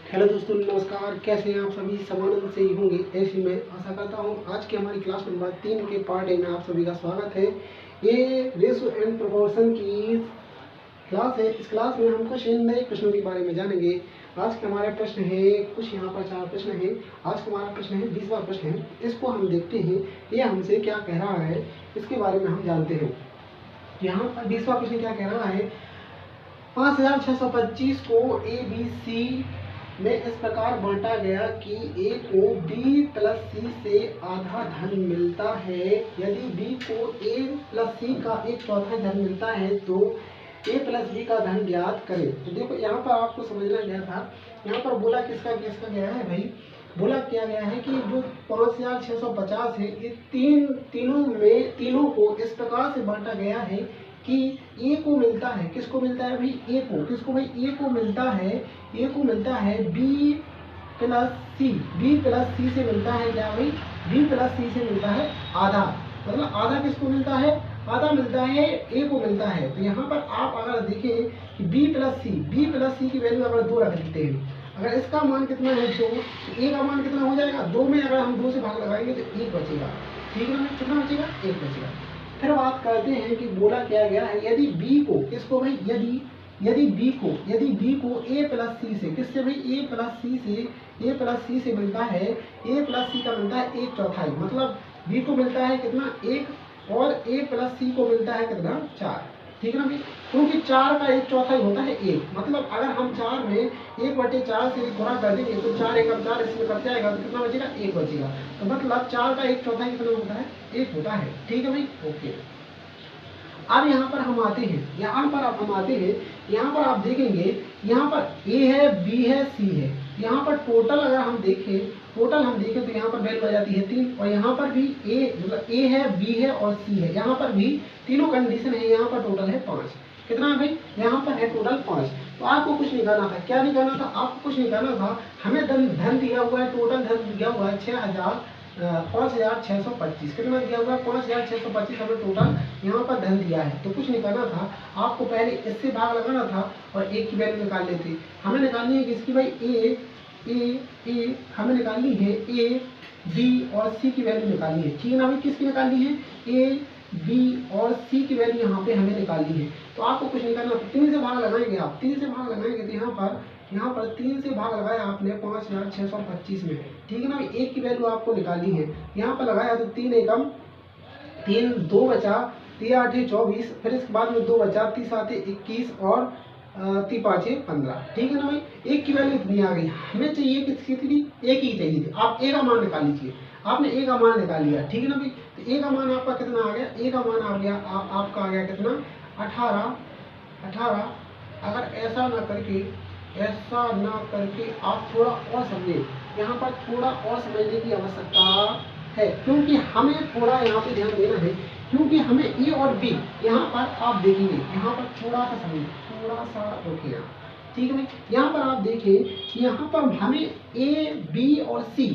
Hello दोस्तों, नमस्कार। कैसे हैं आप सभी? समानंद से ही होंगे ऐसी मैं आशा करता हूं। आज की हमारी क्लास नंबर 3 के पार्ट ए में आप सभी का स्वागत है। ये रेशो एंड प्रोपोर्शन की क्लास है। इस क्लास में हम कुछ नए प्रश्नों के बारे में जानेंगे। आज का हमारा प्रश्न है, कुछ यहाँ पर 4 प्रश्न है। आज का हमारा प्रश्न है 20वां प्रश्न है। इसको हम देखते हैं ये हमसे क्या कह रहा है, इसके बारे में हम जानते हैं। यहाँ पर 20वां प्रश्न क्या कह रहा है, 5625 को ए बी सी में इस प्रकार बांटा गया कि ए को बी प्लस सी से आधा धन मिलता है। यदि बी को ए प्लस सी का 1/4 धन मिलता है तो ए प्लस बी का धन ज्ञात करें। तो देखो यहाँ पर आपको समझना गया था, यहाँ पर बोला किसका गया है भाई, बोला क्या गया है कि जो 5650 है ये तीनों को इस प्रकार से बांटा गया है कि ए को मिलता है, किसको मिलता है भाई, ए को, किसको भाई, ए को मिलता है बी प्लस सी से मिलता है क्या भाई, बी प्लस सी से मिलता है आधा। मतलब आधा किसको मिलता है, आधा मिलता है ए को मिलता है। तो यहाँ पर आप अगर देखें कि बी प्लस सी की वैल्यू अगर 2 रख देते हैं, अगर इसका मान कितना है 2, तो ए का मान कितना हो जाएगा 2 में अगर हम 2 से भाग लगाएंगे तो 1 बचेगा। ठीक है ना, कितना बचेगा, 1 बचेगा। फिर बात करते हैं कि बोला क्या गया है, यदि बी को, किसको भाई, यदि बी को ए प्लस सी से, किससे भाई, ए प्लस सी से मिलता है, ए प्लस सी का मिलता है 1/4। मतलब बी को मिलता है कितना 1 और ए प्लस सी को मिलता है कितना 4। ठीक है ना भाई, क्योंकि 4 का 1/4 होता है 1। मतलब अगर हम 4 में 1/4 से गुणा कर देंगे तो 4 एकम 4 इसमें कट जाएगा तो कितना बचेगा, 1 बचेगा। तो मतलब 4 का 1/4 कितना होता है, 1 होता है। ठीक है भाई, ओके। अब यहाँ पर हम आते हैं, यहाँ पर आप देखेंगे, यहाँ पर ए है, बी है, सी है। यहाँ पर टोटल अगर हम देखें तो यहाँ पर वैल्यू आ जाती है 3। और यहाँ पर भी ए है, बी है और सी है। यहाँ पर भी तीनों कंडीशन है। यहाँ पर टोटल है 5। कितना है भाई, यहाँ पर है टोटल 5। तो आपको कुछ निकालना था, क्या निकालना था, आपको कुछ निकालना था। हमें धन दिया हुआ है, टोटल धन दिया हुआ है 5625। कितना दिया हुआ है, 5625 हमें टोटल यहाँ पर धन दिया है। तो कुछ निकालना था, आपको पहले इससे भाग लगाना था और एक की वैल्यू निकाल लेते। हमें निकालनी है किसकी भाई, हमें निकालनी है ए बी और सी की वैल्यू निकालनी है। ठीक है ना भाई, किसकी निकालनी है, ए बी और सी की वैल्यू यहाँ पे हमें निकालनी है। तो आपको कुछ निकालना, 3 से भाग लगाएंगे आप, 3 से भाग लगाएंगे तो यहाँ पर 3 से भाग लगाया आपने 5625 में। ठीक है ना, एक की वैल्यू आपको निकालनी है। यहाँ पर लगाया तो 3 एकम 3, 2 बचा, 3 8 24, फिर इसके बाद में 2 बचा, 3 7 21 और 3 5 15। ठीक है ना भाई, एक की वैल्यू इतनी आ गई। हमें चाहिए कितनी, एक ही चाहिए थी। आप ए का मान निकाल लीजिए। आपने ए का मान निकाल लिया। ठीक है ना भाई, तो ए का मान आपका कितना आ गया, ए का मान आ गया आपका आ गया कितना 18। अगर ऐसा ना करके आप थोड़ा और समझें, यहाँ पर थोड़ा और समझने की आवश्यकता है, क्योंकि हमें थोड़ा यहाँ पे ध्यान देना है। क्योंकि हमें ए और बी, यहाँ पर आप देखेंगे, यहाँ पर थोड़ा सा समझिए, थोड़ा सा रोकिए। ठीक है भाई, यहाँ पर आप देखिए, यहाँ पर हमें ए बी और सी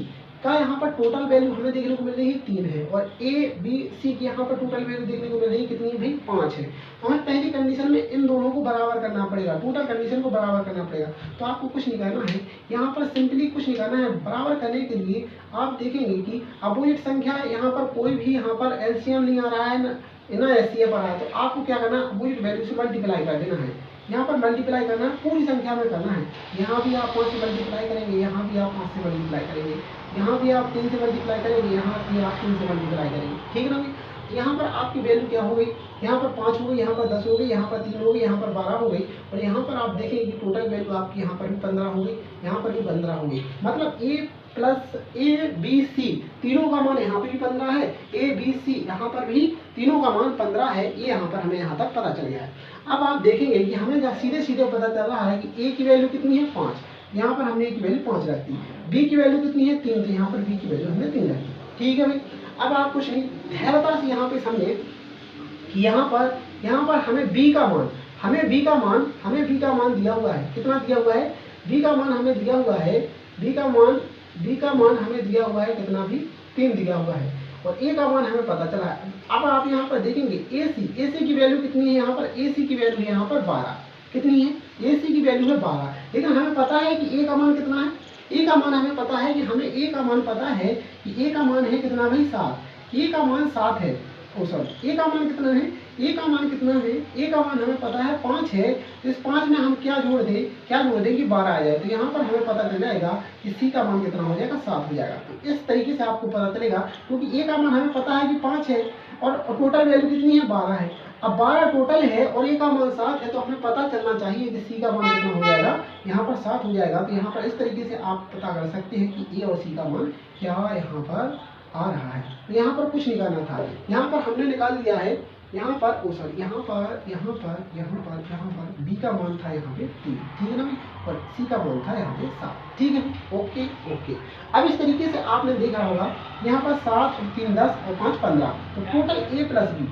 का यहाँ पर टोटल वैल्यू हमें देखने को मिल रही है 3 है, और ए बी सी की यहाँ पर टोटल वैल्यू देखने को मिल रही है कितनी है भाई, 5 है। तो हमें पहली कंडीशन में इन दोनों को बराबर करना पड़ेगा, टोटल कंडीशन को बराबर करना पड़ेगा। तो आपको कुछ निकालना है, यहाँ पर सिंपली कुछ निकालना है। बराबर करने के लिए आप देखेंगे कि अपोजिट संख्या, यहाँ पर कोई भी यहाँ पर एलसीएम नहीं आ रहा है ना एचसीएफ आ रहा है। तो आपको क्या करना है, अपोजिट वैल्यू से मल्टीप्लाई कर देना है। यहाँ पर मल्टीप्लाई करना है, पूरी संख्या में करना है। यहाँ भी आप 5 से मल्टीप्लाई करेंगे, यहाँ भी आप 5 से मल्टीप्लाई करेंगे, यहाँ भी आप 3 से मल्टीप्लाई करेंगे, यहाँ भी आप 3 से मल्टीप्लाई करेंगे। ठीक है ना भाई, यहाँ पर आपकी वैल्यू क्या हो गई, यहाँ पर 5 हो गई, यहाँ पर 10 हो गई, यहाँ पर 3 हो गई, यहाँ पर 12 हो गई। और यहाँ पर आप देखेंगे कि टोटल वैल्यू आपकी यहाँ पर भी 15 हो गई, यहाँ पर भी 15 हो गई। मतलब ए बी सी तीनों का मान यहाँ पे भी 15 है, ए बी सी यहाँ पर भी तीनों का मान 15 है। ये यहाँ पर हमें यहाँ तक पता चल गया है। अब आप देखेंगे कि हमें सीधे पता चल रहा है कि ए की वैल्यू कितनी है 5, यहाँ पर हमने ए की वैल्यू 5 रख दी। बी की वैल्यू कितनी है 3, तो यहाँ पर बी की वैल्यू हमने 3 रख दी। ठीक है भाई, अब आप कुछ नहीं, धैर्यता से यहाँ पे समझे कि यहाँ पर हमें बी का मान दिया हुआ है। कितना दिया हुआ है, बी का मान हमें दिया हुआ है, बी का मान हमें दिया हुआ है कितना भी 3 दिया हुआ है, और ए का मान हमें पता चला है। अब आप यहाँ पर देखेंगे ए सी की वैल्यू कितनी है, यहाँ पर ए सी की वैल्यू है यहाँ पर 12। कितनी है ए सी की वैल्यू है 12, लेकिन हमें पता है कि ए का मान कितना है, ए का मान हमें पता है कि हमें ए का मान पता है कि ए का मान है कितना भाई 7, ए का मान 7 है। ओ सॉरी, ए का मान कितना है, ए का मान कितना है, ए का मान हमें पता है 5 है। तो इस 5 में हम क्या जोड़ दें कि 12 आ जाए। तो यहाँ पर हमें पता चल जाएगा कि सी का मान कितना हो जाएगा, 7 हो जाएगा। तो इस तरीके से आपको पता चलेगा, क्योंकि ए का मान हमें पता है कि 5 है और टोटल वैल्यू कितनी है 12 है। अब 12 टोटल है और ए का मान 7 है, तो हमें पता चलना चाहिए कि सी का मान कितना हो जाएगा, यहाँ पर 7 हो जाएगा। तो यहाँ पर इस तरीके से आप पता कर सकते हैं कि ए और सी का मान क्या यहाँ पर आ रहा है। तो यहाँ पर कुछ निकालना था, यहाँ पर हमने निकाल दिया है। यहाँ पर ओ सॉरी, यहाँ पर बी का मान था यहाँ पे 3, ठीक है ना, और सी का मान था यहाँ पे 7, ठीक है। ओके ओके, अब इस तरीके से आपने देखा होगा यहाँ पर 7 और 3 10 और 5 15, तो टोटल ए प्लस बी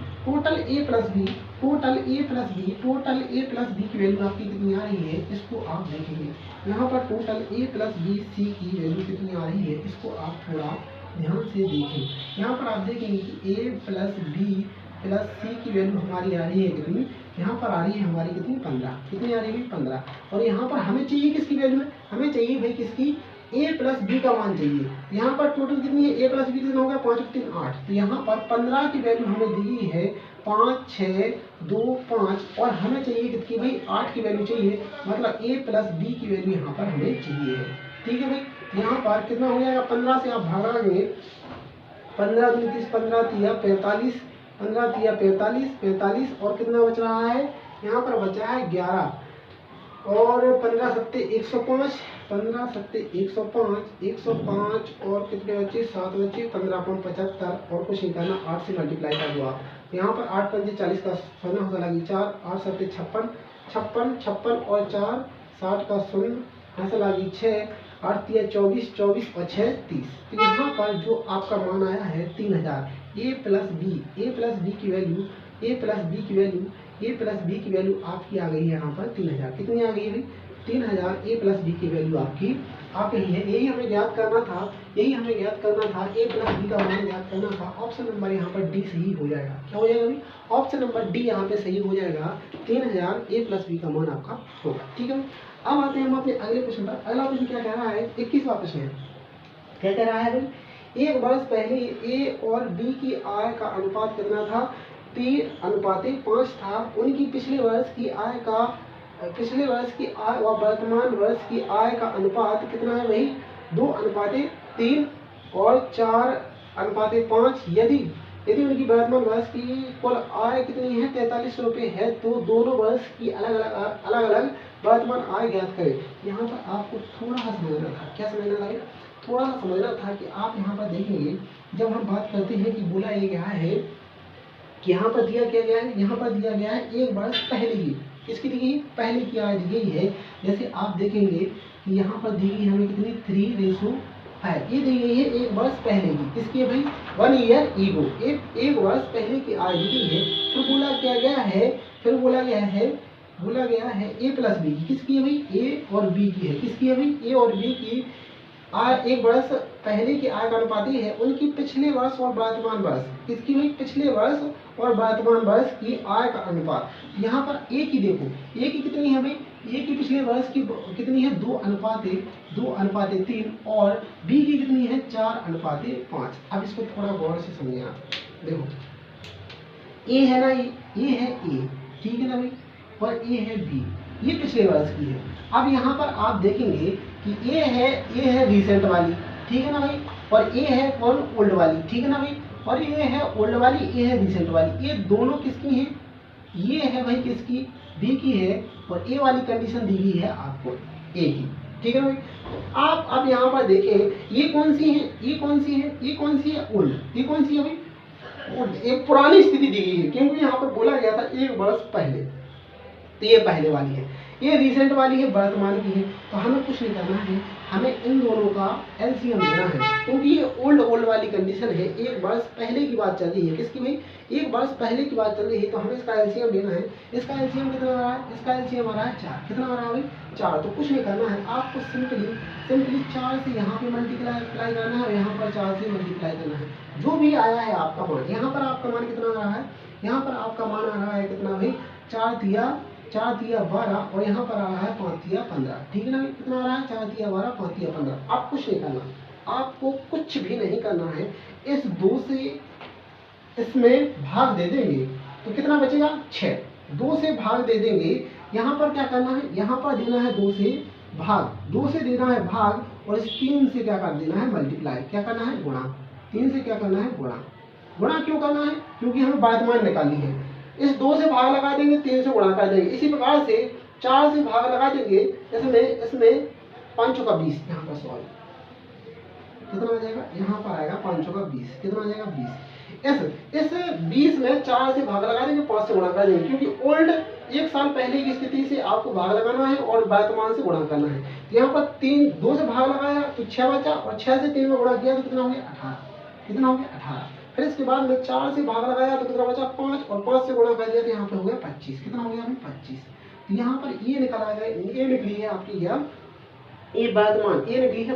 की वैल्यू आपकी कितनी आ रही है, इसको आप देखेंगे। यहाँ पर total A plus B C की वैल्यू कितनी आ रही है, इसको आप थोड़ा ध्यान से देखें। यहाँ पर आप देखेंगे कि ए प्लस बी प्लस सी की वैल्यू हमारी आ रही है कितनी, यहाँ पर आ रही है हमारी कितनी 15, कितनी आ रही है 15। और यहाँ पर हमें चाहिए किसकी वैल्यू है, हमें चाहिए भाई किसकी, ए प्लस बी का मान चाहिए। यहाँ पर टोटल कितनी है, ए प्लस बी कितना होगा 5 3 8, तो यहाँ पर 15 की वैल्यू हमें दी है 5 6 2 5, और हमें चाहिए कितनी भाई 8 की वैल्यू चाहिए, मतलब ए प्लस बी की वैल्यू यहाँ पर हमें चाहिए है, ठीक है भाई। यहाँ पर कितना हो जाएगा, 15 से आप भागाएंगे, 15 दूनी 30, 15 तिया 45, 15 तिया 45 और कितना बच रहा है, यहाँ पर बचा है 11 और 15 सत्ते 105, 15 सत्ते 105 और कितने बचे 7 बचे, 15 पॉइंट 75 और कुछ नहीं करना, 8 से मल्टीप्लाई कर दो आप। यहाँ पर 8 पंजे 40 का सोना होगा लगी 4, 8 सत्ते 56 और 4 60 का शून्य हासिल लगी 6, 8 तिया 24 और 6 30। तो यहाँ पर जो आपका मान आया है 3000, ए प्लस बी की वैल्यू आपकी आ गई है यहाँ पर 3000। कितनी आ गई है, 3000 ए प्लस बी की वैल्यू आपकी आ गई है। यही हमें ज्ञात करना था, ए प्लस बी का मान ज्ञात करना था। ऑप्शन नंबर यहाँ पर डी सही हो जाएगा। क्या हो जाएगा भाई, ऑप्शन नंबर डी यहाँ पे सही हो जाएगा, 3000 ए प्लस बी का मान आपका होगा, ठीक है। अब आते हैं हम अपने अगले क्वेश्चन पर। अगला क्वेश्चन क्या कह रहा है, 21वां प्रश्न है। क्या कह रहा है भाई, एक वर्ष पहले ए और बी की आय का अनुपात कितना था, 3:5 था। उनकी पिछले वर्ष की आय और वर्तमान वर्ष की आय का अनुपात कितना है भाई, 2:3 और 4:5। यदि उनकी वर्तमान वर्ष की कुल आय कितनी है 43 रुपये है, तो दोनों वर्ष की अलग अलग वर्तमान आय ज्ञात करें। यहाँ पर आपको थोड़ा सा समझना था, क्या समझना था, थोड़ा सा समझना था कि आप यहाँ पर देखेंगे, जब हम बात करते हैं कि बोला ये गया है कि यहाँ पर दिया क्या गया है, यहाँ पर दिया गया है एक वर्ष पहले की, किसकी दी गई, पहले की आय दी गई है। जैसे आप देखेंगे कि यहाँ पर दी गई हमें कितनी 3:5, ये दी गई है एक वर्ष पहले की, किसकी है भाई 1 ईयर ईगो, एक वर्ष पहले की आय दी गई है। तो बोला गया है ए प्लस बी की, किसकी है भाई, ए और बी की है, किसकी है भाई, ए और बी की आय एक वर्ष पहले की आय का अनुपाती है उनकी पिछले वर्ष और वर्तमान वर्ष, किसकी भाई, पिछले वर्ष और वर्तमान वर्ष की आय का अनुपात। यहाँ पर ए की देखो, ए की कितनी है भाई, ए की पिछले वर्ष की कितनी है 2:3 और बी की कितनी है 4:5। अब इसको थोड़ा गौर से समझिए आप, देखो ए है ना, ये है ए, ठीक है ना भाई, और ए है बी, ये पिछले वर्ष की है। अब यहाँ पर आप देखेंगे कि ए है रिसेंट वाली, ठीक है ना भाई, और ए है कौन, ओल्ड वाली, ठीक है ना भाई, और ये है ओल्ड वाली, ए है रिसेंट वाली। ये दोनों किसकी हैं, ये है भाई किसकी, बी की है, और ए वाली कंडीशन दी गई है आपको ए की, ठीक है ना भाई। आप अब यहाँ पर देखें ये कौन सी है, ओल्ड, ये कौन सी है भाई, एक पुरानी स्थिति दी गई है, क्योंकि यहाँ पर बोला गया था एक वर्ष पहले, तो ये पहले वाली है, ये रिसेंट वाली है, वर्तमान की है। तो हमें कुछ नहीं करना है, हमें इन दोनों का एलसीएम लेना है, क्योंकि ये ओल्ड वाली कंडीशन है, एक वर्ष पहले की बात चल रही है, किसकी भाई, एक वर्ष पहले की बात चल रही है, तो हमें इसका एलसीएम लेना है। इसका एलसीएम कितना आ रहा है, इसका एलसीएम आ रहा है 4, कितना आ रहा है भाई 4। तो कुछ नहीं करना है, आपको सिंपली 4 से यहाँ पे मल्टीप्लाई करना है और यहाँ पर 4 से मल्टीप्लाई करना है, जो भी आया है आपका मान। यहाँ पर आपका मान कितना आ रहा है, यहाँ पर आपका मान आ रहा है कितना भाई 4 तिया 4 दिया 12 और यहाँ पर आ रहा है 5 दिया 15। ठीक है ना, कितना आ रहा है 4 दिया 12 5 दिया 15। आप कुछ नहीं करना, आपको कुछ भी नहीं करना है। इस 2 से इसमें भाग दे देंगे तो कितना बचेगा 6। 2 से भाग दे देंगे, यहाँ पर क्या करना है, यहाँ पर देना है 2 से भाग, 2 से देना है भाग और इस 3 से क्या कर देना है मल्टीप्लाई, क्या करना है गुणा। 3 से क्या करना है गुणा। गुणा क्यों करना है, क्योंकि हमें वर्तमान निकालनी है। इस 2 से भाग लगा देंगे, 3 से गुणा कर देंगे। इसी प्रकार से 4 से भाग लगा देंगे, इसमें 5 का 20, यहाँ पर सॉल्व कितना आ जाएगा, यहाँ पर आएगा 5 का 20, कितना आ जाएगा 20। इस 20 में 4 से भाग लगा देंगे, 5 से गुणा कर देंगे, क्योंकि ओल्ड 1 साल पहले की स्थिति से आपको भाग लगाना है और वर्तमान से गुणा करना है। तो यहाँ पर 2 से भाग लगाया तो 6 बचा और 6 से 3 में गुणा किया तो कितना हो गया 18, कितना हो गया 18। फिर इसके बाद में 4 से भाग लगाया तो कितना बचा 5 और 5 से गुणा कर दिया तो यहाँ पे हो गया 25, कितना हो गया 25। तो यहाँ पर ये निकाला गया, ये निकली है आपकी क्या, ये वर्तमान, ये निकली है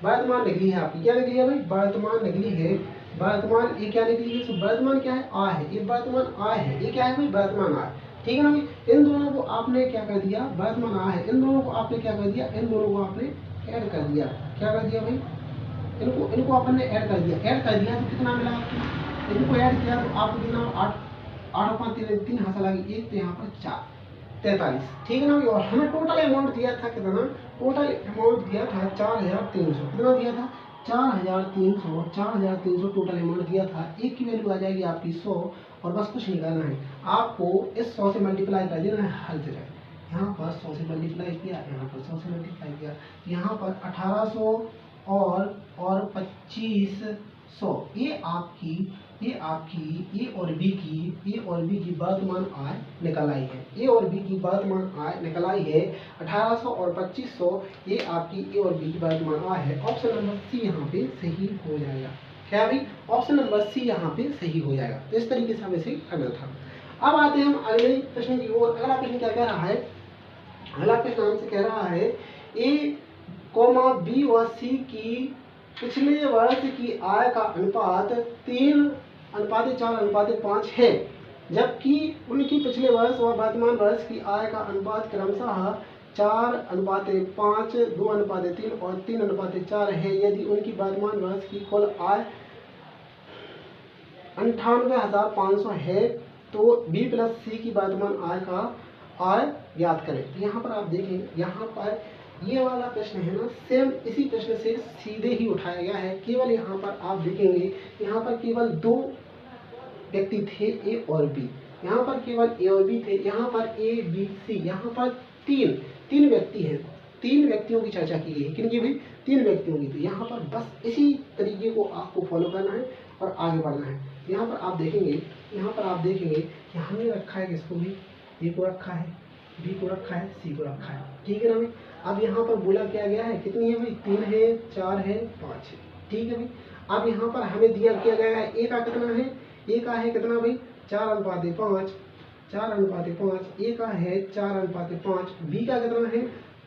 वर्तमान निकली है आपकी, क्या निकली है भाई वर्तमान निकली है। वर्तमान ये क्या निकली है, वर्तमान क्या है आ है, ये वर्तमान आ है, ये क्या है भाई वर्तमान आ। ठीक है ना भाई, इन दोनों को आपने क्या कर दिया, वर्तमान आ है, इन दोनों को आपने क्या कर दिया, इन दोनों को आपने ऐड कर दिया, क्या कर दिया भाई, इनको आपने ऐड कर दिया तो कितना मिला आपको, इनको ऐड किया तो आपको कितना 8 5 3 हाथ लगी 1 तो यहाँ पर 4 43। ठीक है ना, और हमें टोटल अमाउंट दिया था कितना, टोटल अमाउंट दिया था 4300, कितना दिया था 4300 टोटल अमाउंट दिया था। एक की वैल्यू आ जाएगी आपकी 100 और बस कुछ नहीं करना है, आपको इस 100 से मल्टीप्लाई कर देना है हर जगह। यहाँ पर 100 से मल्टीप्लाई किया, यहाँ पर 100 से मल्टीप्लाई किया, यहाँ पर 1800 और 2500, ये आपकी ए और बी की वर्तमान आय निकल आई है, ए और बी की वर्तमान आय निकल आई है 1800 और 2500, ये आपकी ए और बी की वर्तमान आय है। ऑप्शन नंबर सी यहाँ पे सही हो जाएगा। क्या भाई, ऑप्शन नंबर सी यहाँ पे सही हो जाएगा। तो इस तरीके से हमें इसे करना था। अब आते हैं हम अगले प्रश्न की ओर। अगला प्रश्न क्या कह रहा है, अगला प्रश्न हमसे कह रहा है ए, बी और सी की पिछले वर्ष की आय का अनुपात 3:4:5 है, जबकि उनकी पिछले वर्ष और वर्तमान वर्ष की आय का अनुपात क्रमशः 4:5, 2:3 और 3:4 है। यदि उनकी वर्तमान वर्ष की कुल आय 98,500 है तो बी प्लस सी की वर्तमान आय ज्ञात करें। यहाँ पर आप देखें, यहाँ पर ये वाला प्रश्न है ना, सेम इसी प्रश्न से सीधे ही उठाया गया है। केवल यहाँ पर आप देखेंगे, यहाँ पर केवल 2 व्यक्ति थे ए और बी, यहाँ पर केवल ए और बी थे, यहाँ पर ए बी सी, यहाँ पर तीन व्यक्ति हैं, 3 व्यक्तियों की चर्चा की गई है। किनकी भी 3 व्यक्तियों की। तो यहाँ पर बस इसी तरीके को आपको फॉलो करना है और आगे बढ़ना है। यहाँ पर आप देखेंगे कि हमने रखा है किसको भी, ए को रखा है, बी को रखा है, सी को रखा है। ठीक है ना भाई। अब यहाँ पर बोला क्या गया है, कितनी है भाई 3 है, 4 है, 5 है। ठीक है भाई। अब यहाँ पर हमें दिया किया गया है ए का कितना है, ए का है कितना भाई 4:5, 4:5, ए का है 4:5, बी का कितना है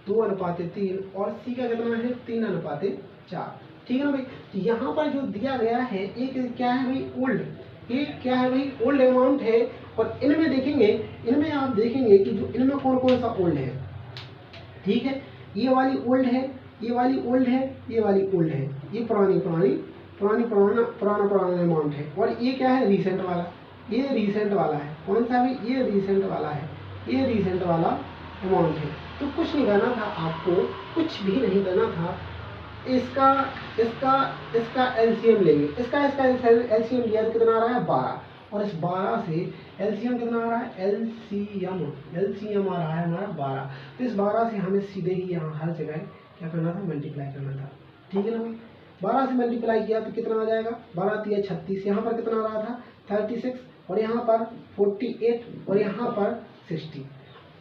2:3 और सी का कितना है 3:4। ठीक है ना भाई। तो यहाँ पर जो दिया गया है एक क्या है भाई ओल्ड, एक क्या है भाई ओल्ड अमाउंट है। और इनमें देखेंगे, इनमें आप देखेंगे कि जो इनमें कौन कौन सा ओल्ड है। ठीक है, ये वाली ओल्ड है, ये वाली ओल्ड है, ये वाली ओल्ड है, ये पुराना अमाउंट है। और ये क्या है रिसेंट वाला, ये रिसेंट वाला है। कौन सा भाई, ये रिसेंट वाला है, ये रिसेंट वाला अमाउंट है। तो कुछ नहीं करना था आपको, कुछ भी नहीं करना था। इसका एलसीएम लेंगे, इसका एलसीएम लिया तो कितना आ रहा है 12, और इस 12 से एलसीएम कितना आ रहा है, एलसीएम आ रहा है हमारा 12। तो इस 12 से हमें सीधे ही यहाँ हर जगह क्या करना था, मल्टीप्लाई करना था। ठीक है ना भाई। 12 से मल्टीप्लाई किया तो कितना आ जाएगा, 12 × 36, यहाँ पर कितना आ रहा था 36, और यहाँ पर 48 और यहाँ पर 60।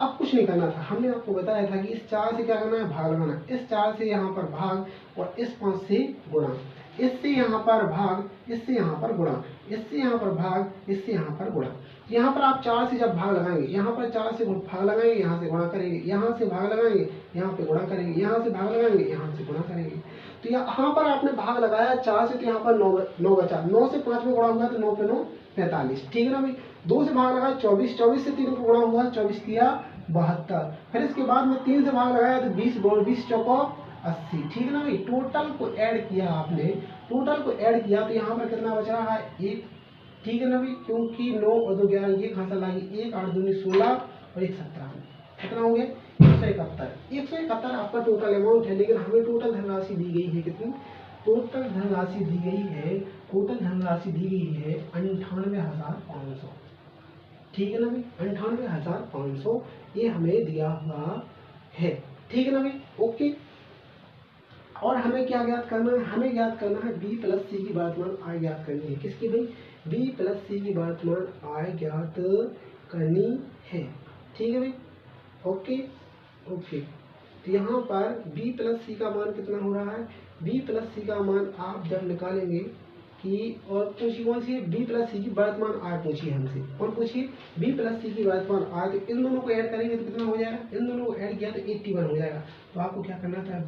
अब कुछ नहीं करना था, हमने आपको बताया था कि इस 4 से क्या करना है, भाग लगाना। इस 4 से यहाँ पर भाग और इस 5 से गुणा, इससे यहाँ पर भाग, इससे यहाँ पर गुणा, इससे यहाँ पर भाग, इससे यहाँ पर गुणा। यहाँ पर आप 4 से जब भाग लगाएंगे, यहाँ पर 4 से भाग लगाएंगे, यहाँ से गुणा करेंगे, यहाँ से भाग लगाएंगे, यहाँ पे गुणा करेंगे, यहाँ से भाग लगाएंगे, यहाँ से गुणा करेंगे। तो यहाँ पर आपने भाग लगाया 4 से, तो यहाँ पर 9 बचा, 9 से 5 में गुणा हुआ तो 9 पे 9 45। ठीक है ना भाई, 2 से भाग लगाया 24, 24 से 3 को गुणा हुआ 24 किया 72। फिर इसके बाद में 3 से भाग लगाया तो 20 20 चौको 80। ठीक है ना भाई, टोटल को ऐड किया आपने, टोटल को ऐड किया तो यहाँ पर कितना बच रहा है 1। ठीक है ना भाई, क्योंकि 9 और 2 11 ये खासा लागी 1 8 2 16 और 1 17, कितना हो गया 171। 171 आपका टोटल अमाउंट है, लेकिन हमें टोटल धनराशि दी गई है कितनी, टोटल धनराशि दी गई है, टोटल धनराशि दी गई है 98,500। ठीक है ना भाई, 98,500 ये हमें दिया हुआ है। ठीक है ना भाई, ओके। और हमें क्या ज्ञात करना है, हमें ज्ञात करना है बी प्लस सी की वर्तमान आय ज्ञात करनी है। किसकी भाई, बी प्लस सी की वर्तमान आय ज्ञात करनी है। ठीक है भाई, ओके ओके। तो यहाँ पर b प्लस सी का मान कितना हो रहा है, b प्लस सी का मान आप जब निकालेंगे कि, और पूछी कौन सी है, b प्लस सी की वर्तमान आय पूछी हमसे, और पूछिए b प्लस सी की वर्तमान आय, तो इन दोनों को ऐड करेंगे तो कितना हो जाएगा, इन दोनों को ऐड किया तो 81 हो जाएगा। तो आपको क्या करना था,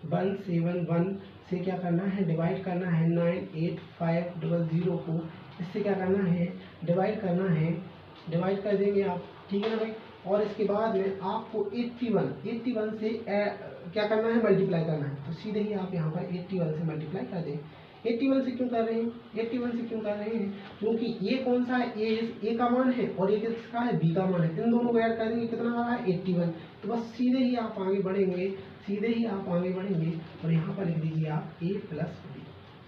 1171 से क्या करना है, डिवाइड करना है 98500 को, इससे क्या करना है, डिवाइड करना है, डिवाइड कर देंगे आप। ठीक है ना भाई, और इसके बाद में आपको 81 से क्या करना है, मल्टीप्लाई करना है। तो सीधे ही आप यहाँ पर 81 से मल्टीप्लाई कर दें। 81 से क्यों कर रहे हैं, 81 से क्यों कर रहे हैं, क्योंकि ये कौन सा है, ए का मान है और ये किसका है, बी का मान है। इन दोनों को ऐड कर देंगे, कितना आ रहा है 81। तो बस सीधे ही आप आगे बढ़ेंगे, सीधे ही आप आगे बढ़ेंगे और यहाँ पर लिख दीजिए आप a प्लस बी।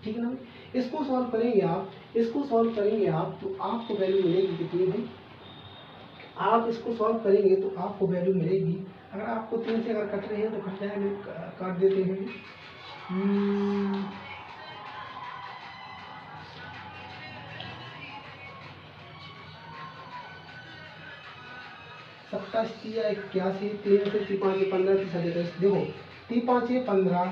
ठीक है ना भाई, इसको सॉल्व करेंगे आप, इसको सॉल्व करेंगे आप, तो आपको वैल्यू मिलेगी कितनी भाई, आप इसको सॉल्व करेंगे तो आपको वैल्यू मिलेगी, अगर आपको 3 से अगर कट रहे हैं तो कट जाएंगे, काट देते हैं। 87 या 81, 3 से 3 5 15 देखो 3 5 15।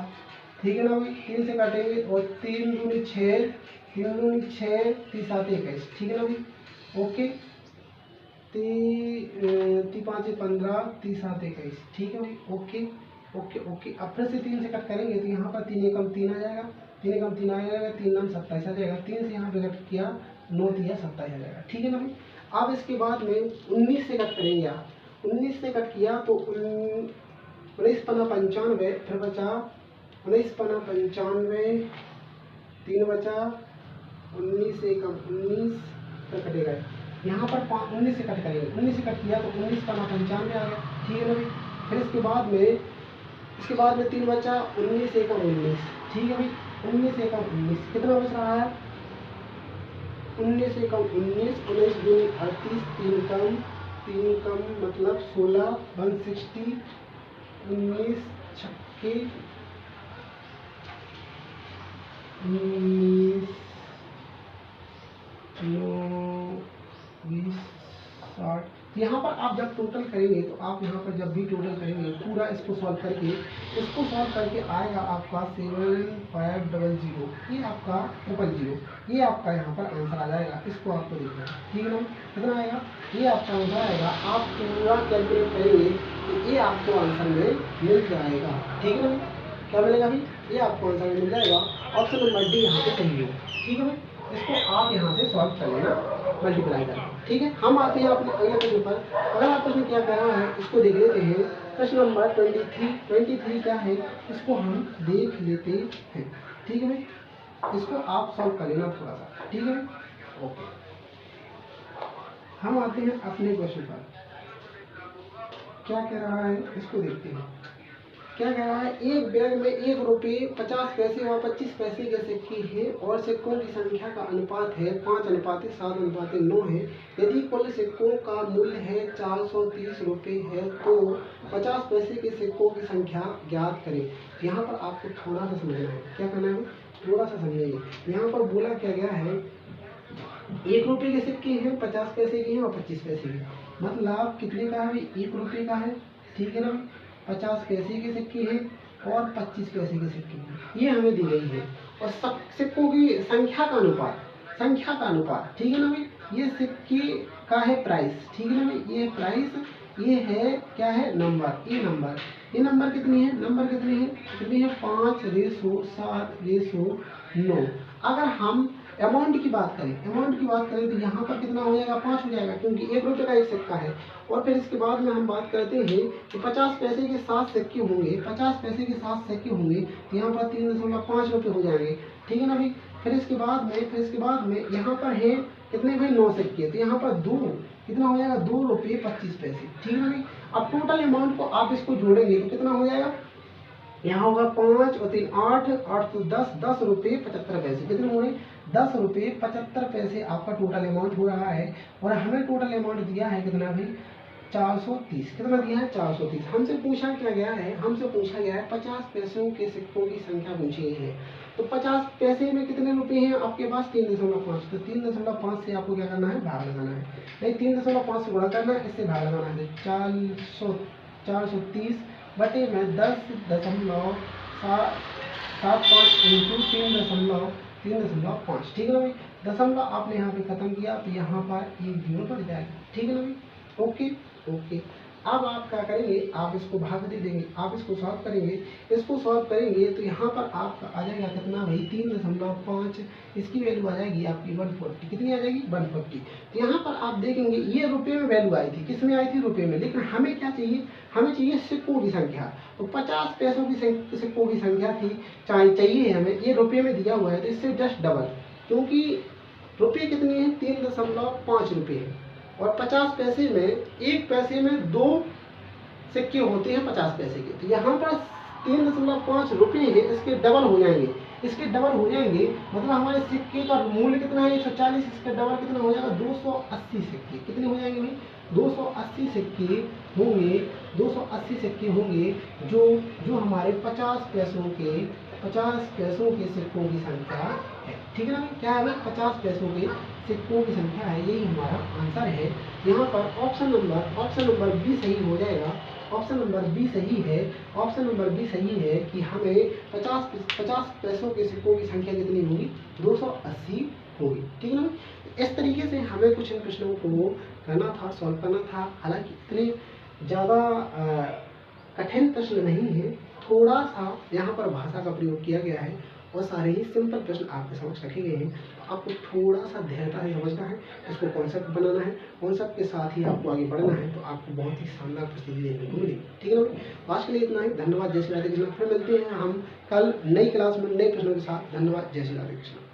ठीक है ना भाई, 3 से काटेंगे और 3 दूनी 6, 3 दूनी 6, 3 7 21। ठीक है ना भाई, ओके। 3 5 15, 3 7 21। ठीक है भाई, ओके ओके ओके। अब फिर से 3 से कट करेंगे तो यहाँ पर 3 एकम 3 आ जाएगा, 3 एकम 3 आ जाएगा, 3 9 27 आ जाएगा। 3 से यहाँ पे कट किया 9 3 27 आ जाएगा। ठीक है ना भाई, अब इसके बाद में 19 से कट करेंगे आप, 19 से कट किया तो 19 पन्ना 95, फिर बचा 19 पन्ना 95, 3 बचा 19 से कम 19, फिर कटेगा यहाँ पर 19 से कट करेंगे, 19 से कट किया तो 19 पन्ना 95 आ गया। ठीक है ना भाई, फिर इसके बाद में 3 बचा 19 से कम 19। ठीक है भाई, 19 से कम 19 कितना बच रहा है, 19 से कम 19, 19 दूनी 38, 3 कम मतलब 16, 160, 19 छक्के 19 9 20 60। यहाँ पर आप जब टोटल करेंगे तो आप यहाँ पर जब भी टोटल करेंगे पूरा इसको सॉल्व करके आएगा आपका 7500, ये आपका 000, ये आपका यहाँ पर आंसर आ जाएगा। इसको आपको देखना है, ठीक है ना, कितना आएगा, ये आपका आंसर आएगा। आप पूरा कैलकुलेट करेंगे तो ये आपको आंसर में मिल जाएगा। ठीक है ना, क्या मिलेगा भाई, ये आपको आंसर में मिल जाएगा। ऑप्शन नंबर डी यहाँ पे सही है। ठीक है भाई, इसको आप यहाँ से सॉल्व कर लेना, मल्टीप्लाई करना। ठीक है, हम आते हैं अपने अगले प्रश्न पर। अगला प्रश्न क्या कह रहा है इसको देख लेते हैं। प्रश्न नंबर 23 क्या है, इसको हम देख लेते हैं। ठीक है भाई, इसको आप सॉल्व कर लेना थोड़ा सा। ठीक है, ओके। हम आते हैं अपने प्रश्न पर, क्या कह रहा है इसको देखते हैं। क्या कह रहा है, एक बैग में 1 रुपये 50 पैसे और 25 पैसे के सिक्के हैं और सिक्कों की संख्या का अनुपात है 5:7:9 है। यदि कुल सिक्कों का मूल्य है 430 रुपये है तो 50 पैसे के सिक्कों की संख्या ज्ञात करें। यहाँ पर आपको थोड़ा सा समझना है, क्या करना है, थोड़ा सा समझिए। यहाँ पर बोला क्या गया है, 1 रुपये के सिक्के हैं, 50 पैसे के हैं और 25 पैसे के, मतलब कितने का है, 1 रुपये का है। ठीक है ना, 50 पैसे के सिक्के हैं और 25 पैसे के सिक्के हैं, ये हमें दी गई है। और सब सिक्कों की संख्या का अनुपात, ठीक है ना भाई, ये सिक्के का है प्राइस। ठीक है ना भाई, ये प्राइस, ये है क्या है, नंबर, ये नंबर कितनी है, कितनी है 5:7:9। अगर हम अमाउंट की बात करें तो यहाँ पर कितना हो जाएगा, 5 हो जाएगा, क्योंकि 1 रुपये का एक सिक्का है। और फिर इसके बाद में हम बात करते हैं कि 50 पैसे के 7 सिक्के होंगे, 50 पैसे के 7 सिक्के होंगे तो यहाँ पर 3.5 रुपये हो जाएंगे, ठीक है ना भाई। फिर इसके बाद में यहाँ पर है कितने भाई, 9 सिक्के, तो यहाँ पर 2 कितना हो जाएगा, 2 रुपये 25 पैसे, ठीक है ना भाई। अब टोटल अमाउंट को आप इसको जोड़ेंगे तो कितना हो जाएगा, यहाँ होगा 5 और 3 8, 8 तो 10, 10 रुपये 75 पैसे, कितने हो रहे, 10 रुपये 75 पैसे आपका टोटल अमाउंट हो रहा है। और हमें टोटल अमाउंट दिया है कितना भाई, 430, कितना दिया है, 430। हमसे पूछा क्या गया है, 50 पैसों के सिक्कों की संख्या पूछी है। तो 50 पैसे में कितने रुपए हैं आपके पास, 3.5, तो 3.5 से आपको क्या करना है, भाग लगाना है, नहीं 3.5 से गुणा करना है, इससे भाग लगाना है। 430 बटे में 10.75 इंटू 3.5, ठीक है ना भाई। दशमलव आपने यहाँ पे खत्म किया तो यहाँ पर एक 0 बढ़ जाएगा, ठीक है ना भाई। ओके। अब आप क्या करेंगे, आप इसको भाग दे देंगे, आप इसको सॉल्व करेंगे, तो यहाँ पर आपका आ जाएगा कितना भाई, 3.5, इसकी वैल्यू आ जाएगी आपकी 140, कितनी आ जाएगी, 140। तो यहाँ पर आप देखेंगे ये रुपये में वैल्यू आई थी, किस में आई थी, रुपये में। लेकिन हमें क्या चाहिए, हमें चाहिए सिक्कों की संख्या। तो 50 पैसों की सिक्कों की संख्या थी, चाहिए हमें, ये रुपये में दिया हुआ है तो इससे जस्ट डबल, क्योंकि रुपये कितने हैं, 3.5 रुपये है। और 50 पैसे में, एक पैसे में 2 सिक्के होते हैं 50 पैसे के, तो यहाँ पर 3.5 रुपये है, इसके डबल हो जाएंगे, मतलब हमारे सिक्के का मूल्य कितना है, 140, इसका डबल कितना हो जाएगा, 280 सिक्के, कितने हो जाएंगे भाई, 280 सिक्के होंगे, 280 सिक्के होंगे जो हमारे 50 पैसों के सिक्कों की संख्या है, ठीक है ना। क्या है भाई, 50 पैसों के सिक्कों की संख्या है, यही हमारा आंसर है। यहाँ पर ऑप्शन नंबर बी सही हो जाएगा, ऑप्शन नंबर बी सही है कि हमें 50 पैसों के सिक्कों की संख्या कितनी होगी, 280 होगी, ठीक है ना। इस तरीके से हमें कुछ इन प्रश्नों को करना था, सॉल्व करना था। हालांकि इतने ज़्यादा कठिन प्रश्न नहीं है, थोड़ा सा यहाँ पर भाषा का प्रयोग किया गया है और सारे ही सिंपल प्रश्न आपके समक्ष रखे गए हैं। तो आपको थोड़ा सा धैर्यता से समझना है, इसको कॉन्सेप्ट बनाना है, कॉन्सेप्ट के साथ ही आपको आगे बढ़ना है, तो आपको बहुत ही शानदार प्रस्तुति देखने को मिलेगी, ठीक है ना। तो आज के लिए इतना ही, धन्यवाद, जय श्री राधे कृष्ण। फिर मिलते हैं हम कल नई क्लास में नए प्रश्नों के साथ। धन्यवाद, जय श्री राधे कृष्ण।